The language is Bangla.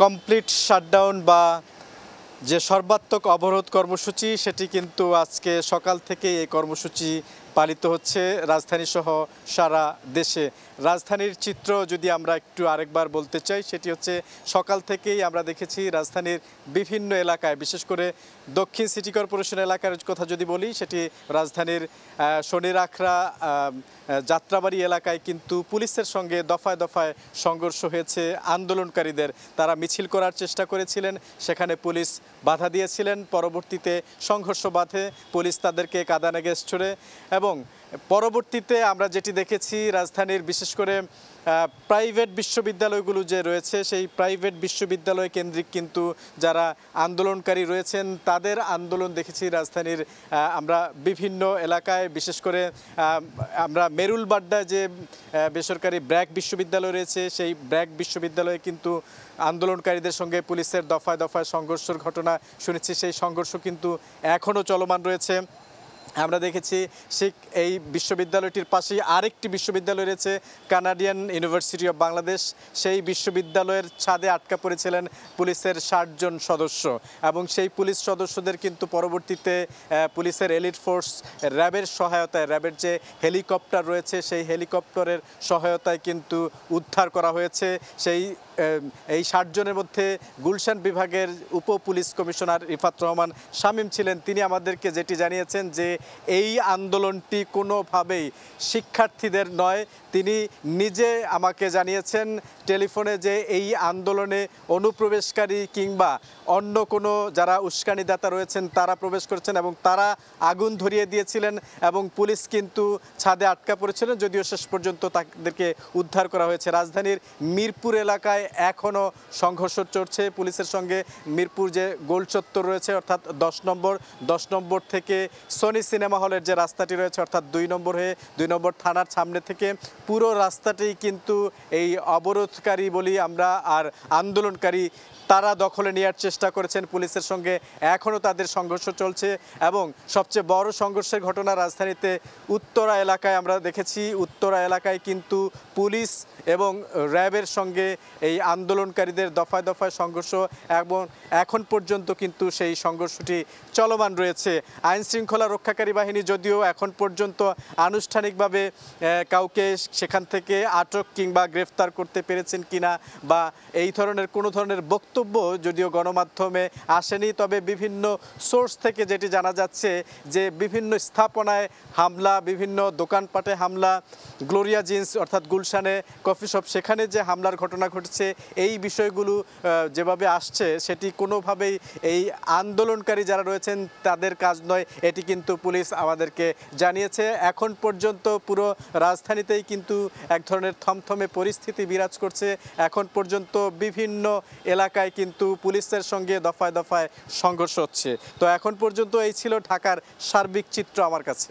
কমপ্লিট শাটডাউন বা যে সর্বাত্মক অবরোধ কর্মসূচি সেটি কিন্তু আজকে সকাল থেকে এই কর্মসূচি পালিত হচ্ছে রাজধানী সহ সারা দেশে। রাজধানীর চিত্র যদি আমরা একটু আরেকবার বলতে চাই, সেটি হচ্ছে সকাল থেকেই আমরা দেখেছি রাজধানীর বিভিন্ন এলাকায়, বিশেষ করে দক্ষিণ সিটি কর্পোরেশন এলাকার কথা যদি বলি, সেটি রাজধানীর শনির আখড়া যাত্রাবাড়ি এলাকায় কিন্তু পুলিশের সঙ্গে দফায় দফায় সংঘর্ষ হয়েছে আন্দোলনকারীদের। তারা মিছিল করার চেষ্টা করেছিলেন, সেখানে পুলিশ বাধা দিয়েছিলেন। পরবর্তীতে সংঘর্ষ বাধে, পুলিশ তাদেরকে কাঁদানে গ্যাস ছুড়ে এবং পরবর্তীতে আমরা যেটি দেখেছি রাজধানীর বিশেষ করে প্রাইভেট বিশ্ববিদ্যালয়গুলো যে রয়েছে, সেই প্রাইভেট বিশ্ববিদ্যালয় কেন্দ্রিক কিন্তু যারা আন্দোলনকারী রয়েছেন তাদের আন্দোলন দেখেছি রাজধানীর আমরা বিভিন্ন এলাকায়। বিশেষ করে আমরা মেরুলবাড্ডা যে বেসরকারি ব্র্যাক বিশ্ববিদ্যালয় রয়েছে, সেই ব্র্যাক বিশ্ববিদ্যালয়ে কিন্তু আন্দোলনকারীদের সঙ্গে পুলিশের দফায় দফায় সংঘর্ষের ঘটনা শুনেছি। সেই সংঘর্ষ কিন্তু এখনও চলমান রয়েছে। আমরা দেখেছি এই বিশ্ববিদ্যালয়টির পাশেই আরেকটি বিশ্ববিদ্যালয় রয়েছে, কানাডিয়ান ইউনিভার্সিটি অফ বাংলাদেশ। সেই বিশ্ববিদ্যালয়ের ছাদে আটকা পড়েছিলেন পুলিশের ৬০ জন সদস্য এবং সেই পুলিশ সদস্যদের কিন্তু পরবর্তীতে পুলিশের এলিট ফোর্স র্যাবের সহায়তায়, র্যাবের যে হেলিকপ্টার রয়েছে সেই হেলিকপ্টারের সহায়তায় কিন্তু উদ্ধার করা হয়েছে। এই ৬০ জনের মধ্যে গুলশান বিভাগের উপ পুলিশ কমিশনার রিফাত রহমান শামীম ছিলেন। তিনি আমাদেরকে যেটি জানিয়েছেন যে এই আন্দোলনটি কোনোভাবেই শিক্ষার্থীদের নয়। তিনি নিজে আমাকে জানিয়েছেন টেলিফোনে যে এই আন্দোলনে অনুপ্রবেশকারী কিংবা অন্য কোনো যারা উস্কানিদাতা রয়েছেন তারা প্রবেশ করেছেন এবং তারা আগুন ধরিয়ে দিয়েছিলেন এবং পুলিশ কিন্তু ছাদে আটকা পড়েছিলেন, যদিও শেষ পর্যন্ত তাদেরকে উদ্ধার করা হয়েছে। রাজধানীর মিরপুর এলাকায় এখনও সংঘর্ষ চলছে পুলিশের সঙ্গে। মিরপুর যে গোল চত্বর রয়েছে অর্থাৎ ১০ নম্বর থেকে সনি সিনেমা হলের যে রাস্তাটি রয়েছে অর্থাৎ ২ নম্বর হয়ে ২ নম্বর থানার সামনে থেকে পুরো রাস্তাটি কিন্তু এই অবরোধকারী বলি আমরা আর আন্দোলনকারী তারা দখলে নেওয়ার চেষ্টা করেছেন পুলিশের সঙ্গে। এখনও তাদের সংঘর্ষ চলছে এবং সবচেয়ে বড় সংঘর্ষের ঘটনা রাজধানীতে উত্তরা এলাকায় আমরা দেখেছি। উত্তরা এলাকায় কিন্তু পুলিশ এবং র্যাবের সঙ্গে এই আন্দোলনকারীদের দফায় দফায় সংঘর্ষ এবং এখন পর্যন্ত কিন্তু সেই সংঘর্ষটি চলমান রয়েছে। আইন শৃঙ্খলা রক্ষাকারী বাহিনী যদিও এখন পর্যন্ত আনুষ্ঠানিকভাবে কাউকে সেখান থেকে আটক কিংবা গ্রেফতার করতে পেরেছেন কিনা বা এই ধরনের কোনো ধরনের বক্তব্য যদিও গণমাধ্যমে আসেনি, তবে বিভিন্ন সোর্স থেকে যেটি জানা যাচ্ছে যে বিভিন্ন স্থাপনায় হামলা, বিভিন্ন দোকানপাটে হামলা, গ্লোরিয়া জিন্স অর্থাৎ গুলশানে কফি শপ সেখানে যে হামলার ঘটনা ঘটেছে, এই বিষয়গুলো যেভাবে আসছে সেটি কোনোভাবেই এই আন্দোলনকারী যারা রয়েছেন তাদের কাজ নয়, এটি কিন্তু পুলিশ আমাদেরকে জানিয়েছে। এখন পর্যন্ত পুরো রাজধানীতেই কিন্তু এক ধরনের থমথমে পরিস্থিতি বিরাজ করছে। এখন পর্যন্ত বিভিন্ন এলাকায় কিন্তু পুলিশের সঙ্গে দফায় দফায় সংঘর্ষ হচ্ছে। তো এখন পর্যন্ত এই ছিল ঢাকার সার্বিক চিত্র আমার কাছে।